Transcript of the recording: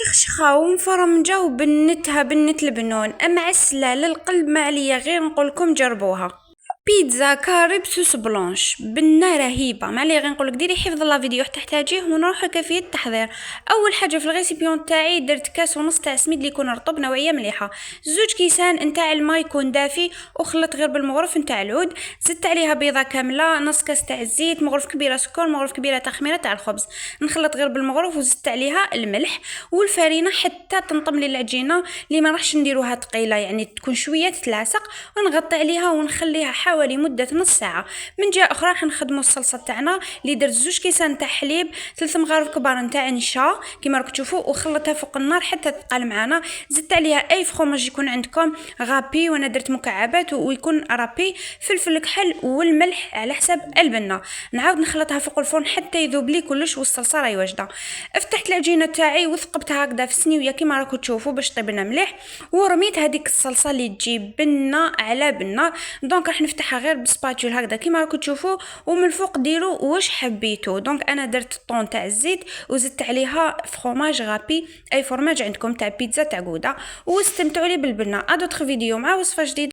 شخشخة ومفرمجة وبنتها بنت البنون معسلة للقلب، ما عليا غير نقولكم جربوها. بيتزا كاري بسوس بلونش بنة رهيبة، ما عليا غير نقولك ديري حفظ الله فيديو تحتاجيه ونروح لكيفية التحضير. اول حاجه في الغيسيبيون تاعي درت كاس ونص تاع سميد اللي يكون رطب نوعيه مليحه، زوج كيسان نتاع الماء يكون دافي وخلط غير بالمغرف نتاع العود، زدت عليها بيضه كامله، نص كاس تاع الزيت، مغرف كبيره سكر، مغرف كبيره تاع خميره تاع الخبز، نخلط غير بالمغرف وزدت عليها الملح والفرينه حتى تنطم لي العجينه اللي ما راحش نديروها ثقيله، يعني تكون شويه تتلاصق، ونغطي عليها ونخليها حوالي مده نص ساعه. من جهه اخرى راح نخدموا الصلصه تاعنا اللي درت زوج كيسان تاع حليب، 3 مغارف كبار نتاع نشا كيما راكم تشوفوا، وخلطها فوق النار حتى تثقل معنا، زدت عليها اي فخوماج يكون عندكم غابي، وانا درت مكعبات ويكون رابي، فلفل كحل والملح على حسب البنه، نعاود نخلطها فوق الفرن حتى يذوب لي كلش والصلصه راهي واجده. فتحت العجينه تاعي وثقبتها هكذا في السنيويه كيما راكم تشوفوا باش طيب لنا مليح، ورميت هذيك الصلصه اللي تجي بنه على بنه. دونك راح نفتحها غير بسباتول هكذا كيما راكم تشوفوا، ومن الفوق ديروا واش حبيتوا. دونك انا درت الطون تاع الزيت وزدت عليها فروماج غابي، اي فرماج عندكم تاع بيتزا تاع غودا، واستمتعوا لي بالبنه. ادوتر فيديو مع وصفه جديده.